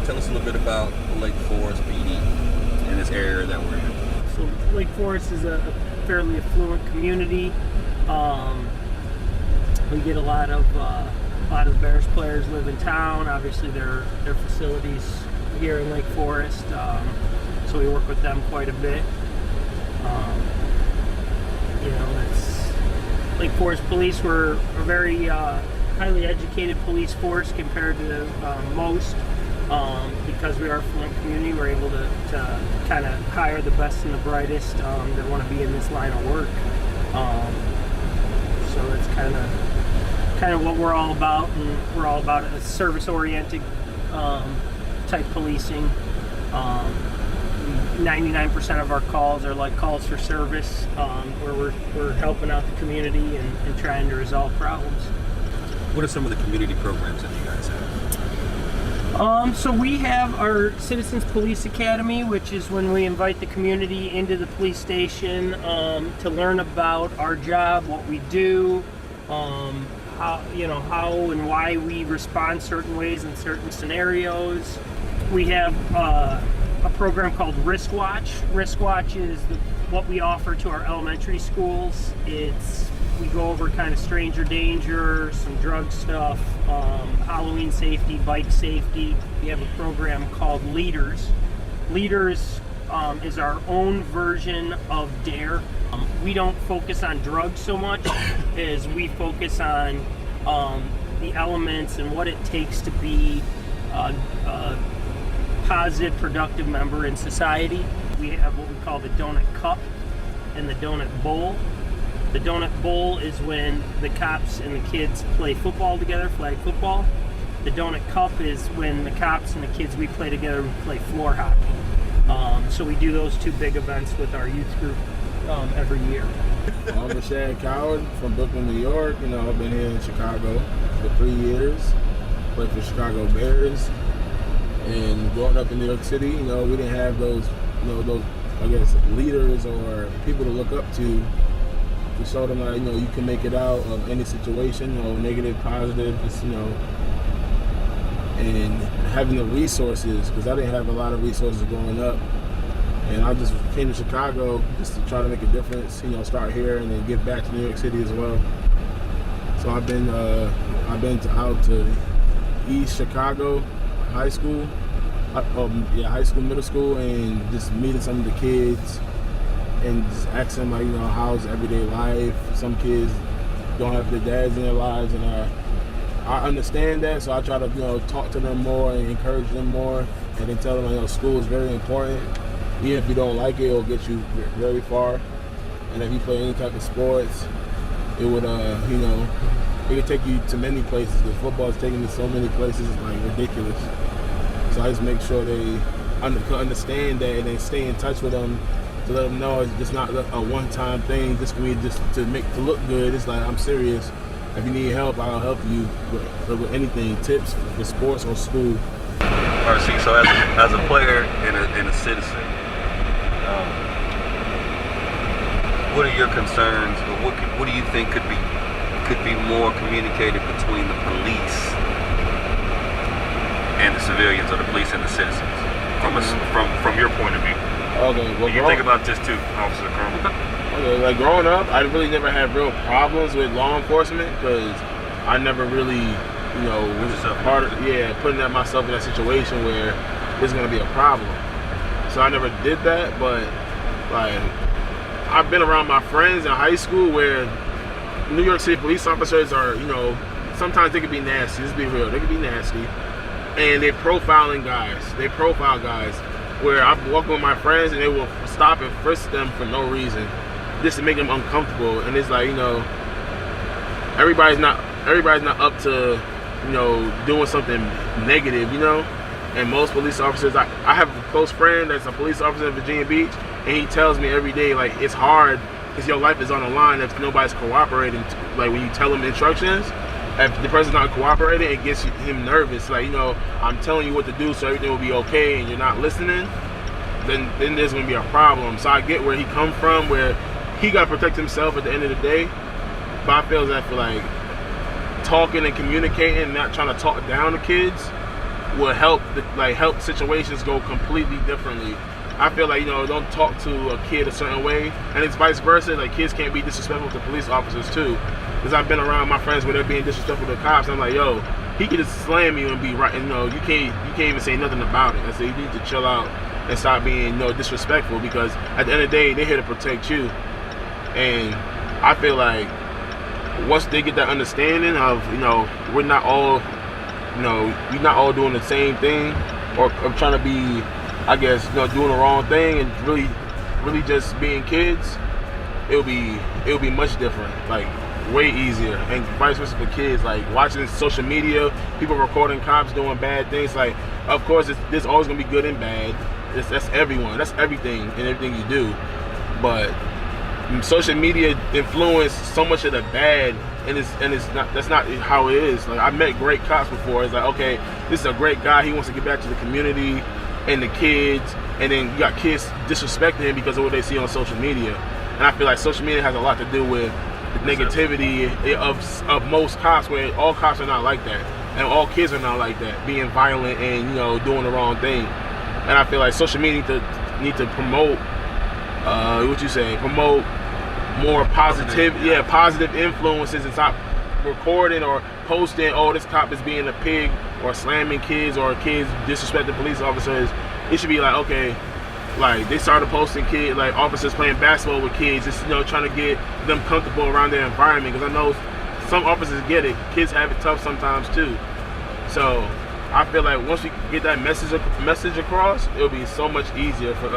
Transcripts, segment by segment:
tell us a little bit about Lake Forest PD and this area that we're in. So Lake Forest is a fairly affluent community. We get a lot of the Bears players live in town. Obviously, their facilities here in Lake Forest, so we work with them quite a bit. It's Lake Forest Police. We're a very highly educated police force compared to most. Because we are a affluent community, we're able to kind of hire the best and the brightest that want to be in this line of work. So that's kind of what we're all about, and we're all about a service-oriented type policing. 99% of our calls are like calls for service, where we're helping out the community and trying to resolve problems. What are some of the community programs that you guys have? So we have our Citizens Police Academy, which is when we invite the community into the police station to learn about our job, what we do, how and why we respond certain ways in certain scenarios. We have a program called Risk Watch. Risk Watch is what we offer to our elementary schools. We go over kind of stranger danger, some drug stuff, Halloween safety, bike safety. We have a program called Leaders. Leaders is our own version of DARE. We don't focus on drugs so much as we focus on the elements and what it takes to be a positive, productive member in society. We have what we call the Donut Cup and the Donut Bowl. The Donut Bowl is when the cops and the kids play football together, flag football. The Donut Cup is when the cops and the kids we play together, we play floor hockey. So we do those two big events with our youth group every year. I'm Rashaad from Brooklyn, New York. I've been here in Chicago for 3 years. Played for Chicago Bears. And growing up in New York City, we didn't have those I guess leaders or people to look up to show them that you can make it out of any situation, negative, positive, and having the resources, because I didn't have a lot of resources growing up, and I just came to Chicago just to try to make a difference, start here and then give back to New York City as well. So I've been out to East Chicago high school, high school, middle school, and just meeting some of the kids and just asking them, how's everyday life. Some kids don't have their dads in their lives, and I understand that, so I try to talk to them more and encourage them more, and then tell them school is very important. Even if you don't like it, it'll get you very far. And if you play any type of sports, it would it could take you to many places. Because football is taking me so many places, it's like ridiculous. So I just make sure they understand that and then stay in touch with them to let them know it's just not a one-time thing just for me just to look good. It's like, I'm serious. If you need help, I'll help you with anything, tips for sports or school. All right, see, so as a player and a citizen, what are your concerns, or what do you think could be more communicated between the police and the civilians, or the police and the citizens, from your point of view? Okay, well, you think about this too, Officer Colonel. Okay, like growing up, I really never had real problems with law enforcement because I never really, was putting myself in that situation where there's gonna be a problem. So I never did that, but like I've been around my friends in high school where New York City police officers are, sometimes they could be nasty. Let's be real, they could be nasty, and they're profiling guys. They profile guys. Where I've walked with my friends and they will stop and frisk them for no reason, just to make them uncomfortable. And it's like, everybody's not up to, doing something negative, And most police officers, I have a close friend that's a police officer in Virginia Beach, and he tells me every day, like, it's hard because your life is on the line if nobody's cooperating. Like, when you tell them instructions, if the person's not cooperating, it gets him nervous. Like, I'm telling you what to do so everything will be okay, and you're not listening, then there's going to be a problem. So I get where he comes from, where he got to protect himself at the end of the day. But I feel that for like talking and communicating, not trying to talk down to kids, will help help situations go completely differently. I feel like, don't talk to a kid a certain way, and it's vice versa. Like, kids can't be disrespectful to police officers too, because I've been around my friends where they're being disrespectful to cops. And I'm like, yo, he could just slam you and be right, and you can't even say nothing about it. I say you need to chill out and stop being disrespectful, because at the end of the day, they're here to protect you. And I feel like once they get that understanding of we're not all doing the same thing, or trying to be, I guess, doing the wrong thing, and really just being kids, it'll be much different, like way easier. And vice versa for kids, like watching social media, people recording cops doing bad things. Like, of course, there's always gonna be good and bad. That's everyone. That's everything and everything you do. But social media influence so much of the bad, and that's not how it is. Like, I met great cops before. It's like, okay, this is a great guy. He wants to give back to the community and the kids, and then you got kids disrespecting him because of what they see on social media. And I feel like social media has a lot to do with the negativity of most cops, where all cops are not like that, and all kids are not like that, being violent and doing the wrong thing. And I feel like social media need to promote promote more positive influences, and stop recording or posting, oh, this cop is being a pig, or slamming kids, or kids disrespecting police officers. It should be like, okay, like they started posting kids, like officers playing basketball with kids, just trying to get them comfortable around their environment, because I know some officers get it, kids have it tough sometimes too. So I feel like once we get that message across, it'll be so much easier for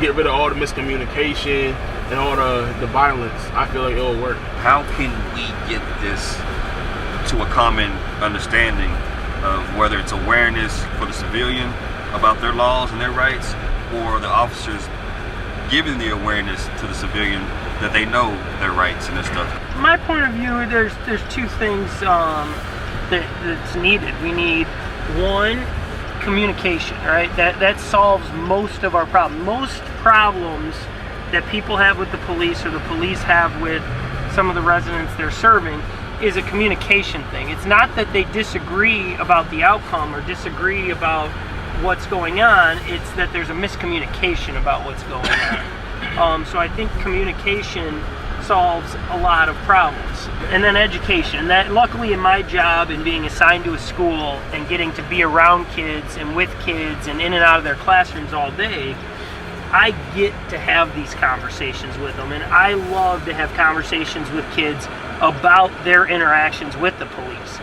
get rid of all the miscommunication and all the violence. I feel like it'll work. How can we get this to a common understanding of whether it's awareness for the civilian about their laws and their rights, or the officers giving the awareness to the civilian that they know their rights and their stuff? My point of view, there's two things that's needed. We need, one, communication, right? That solves most of our problems. Most problems that people have with the police, or the police have with some of the residents they're serving, is a communication thing. It's not that they disagree about the outcome or disagree about what's going on, it's that there's a miscommunication about what's going on. So I think communication solves a lot of problems. And then education. That, luckily in my job and being assigned to a school and getting to be around kids and with kids and in and out of their classrooms all day, I get to have these conversations with them. And I love to have conversations with kids about their interactions with the police.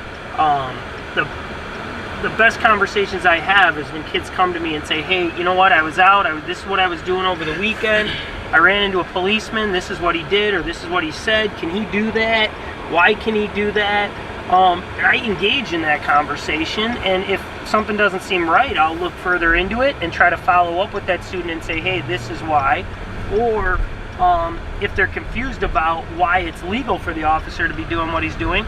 The best conversations I have is when kids come to me and say, hey, you know what, I was out, this is what I was doing over the weekend, I ran into a policeman, this is what he did, or this is what he said, can he do that, why can he do that? And I engage in that conversation, and if something doesn't seem right, I'll look further into it and try to follow up with that student and say, hey, this is why. Or if they're confused about why it's legal for the officer to be doing what he's doing,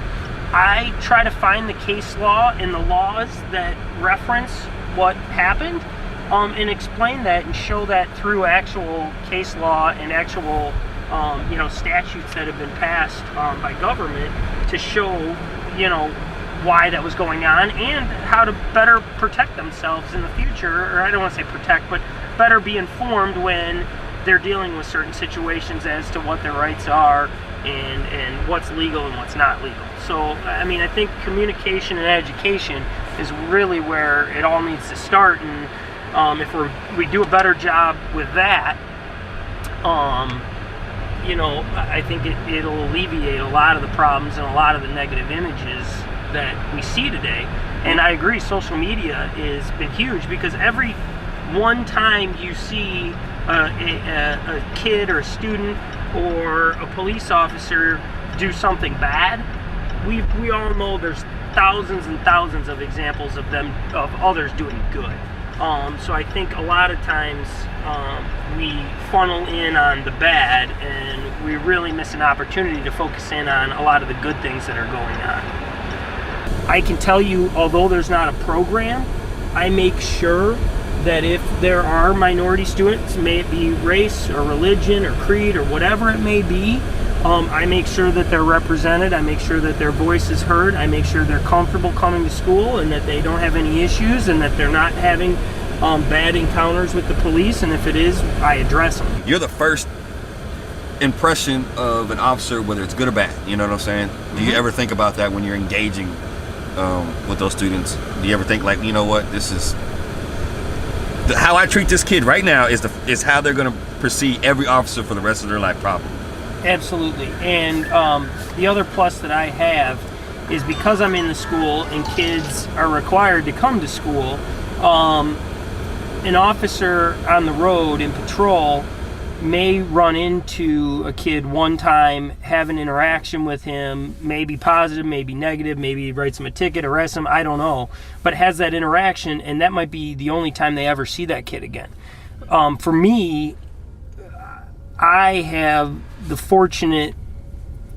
I try to find the case law and the laws that reference what happened, and explain that and show that through actual case law and actual statutes that have been passed by government to show why that was going on and how to better protect themselves in the future. Or I don't want to say protect, but better be informed when they're dealing with certain situations as to what their rights are and what's legal and what's not legal. So, I mean, I think communication and education is really where it all needs to start. And if we do a better job with that, I think it'll alleviate a lot of the problems and a lot of the negative images that we see today. And I agree, social media has been huge, because every one time you see a kid or a student or a police officer do something bad, we all know there's thousands and thousands of examples of others doing good. So I think a lot of times we funnel in on the bad, and we really miss an opportunity to focus in on a lot of the good things that are going on. I can tell you, although there's not a program, I make sure that if there are minority students, may it be race or religion or creed or whatever it may be, I make sure that they're represented. I make sure that their voice is heard. I make sure they're comfortable coming to school and that they don't have any issues and that they're not having bad encounters with the police. And if it is, I address them. You're the first impression of an officer, whether it's good or bad. You know what I'm saying? Do you ever think about that when you're engaging with those students? Do you ever think like, you know what, this is how I treat this kid right now is how they're going to perceive every officer for the rest of their life, probably? Absolutely. And the other plus that I have is because I'm in the school and kids are required to come to school, an officer on the road in patrol may run into a kid one time, have an interaction with him, maybe positive, maybe negative, maybe writes him a ticket, arrests him, I don't know, but has that interaction, and that might be the only time they ever see that kid again. For me, I have the fortunate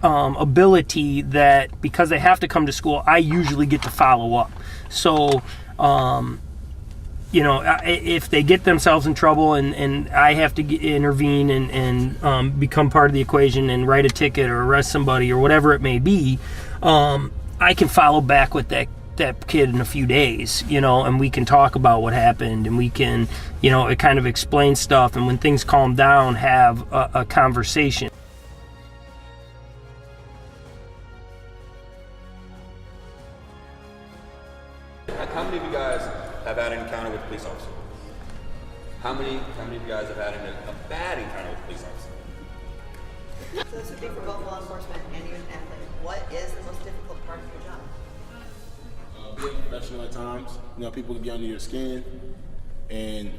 ability that because they have to come to school, I usually get to follow up. So, if they get themselves in trouble and I have to intervene and become part of the equation and write a ticket or arrest somebody or whatever it may be, I can follow back with that kid in a few days, and we can talk about what happened and we can, it kind of explain stuff, and when things calm down, have a conversation. How many of you guys have had an encounter with a police officer? How many of you guys have had a bad encounter with a police officer? So this would be for both law enforcement and you as an athlete. What is the most difficult part of your job? Being professional at times. People can get under your skin, and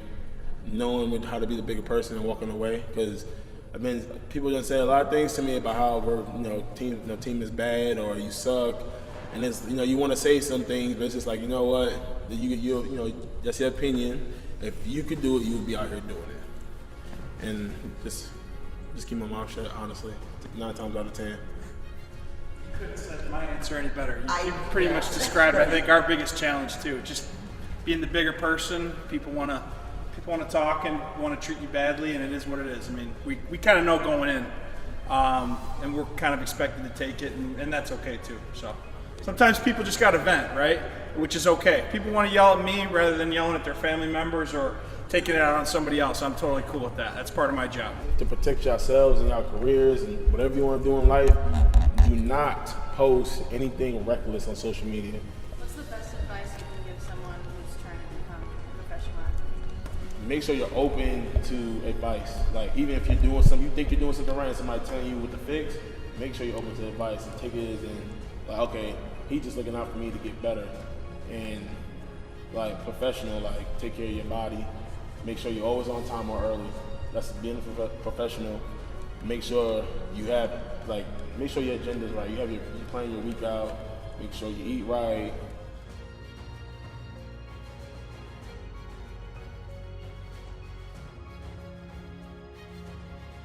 knowing how to be the bigger person and walking away. Because people gonna say a lot of things to me about how team is bad or you suck, and it's you want to say some things, but it's just like what, that's your opinion. If you could do it, you would be out here doing it, and just keep my mouth shut. Honestly, 9 times out of 10. Couldn't have said my answer any better. You pretty much described, I think, our biggest challenge too. Just being the bigger person. People want to talk and want to treat you badly, and it is what it is. I mean, we kind of know going in, and we're kind of expected to take it, and that's okay too. So sometimes people just got to vent, right? Which is okay. People want to yell at me rather than yelling at their family members or taking it out on somebody else. I'm totally cool with that. That's part of my job. To protect yourselves and your careers and whatever you want to do in life, do not post anything reckless on social media. What's the best advice you can give someone who's trying to become a professional athlete? Make sure you're open to advice. Like, even if you're doing something, you think you're doing something right, and somebody telling you what to fix, make sure you're open to advice and take it as in, like, okay, he's just looking out for me to get better. And like professional, like take care of your body. Make sure you're always on time or early. That's being a professional. Make sure you have make sure your agenda's right. You plan your week out. Make sure you eat right.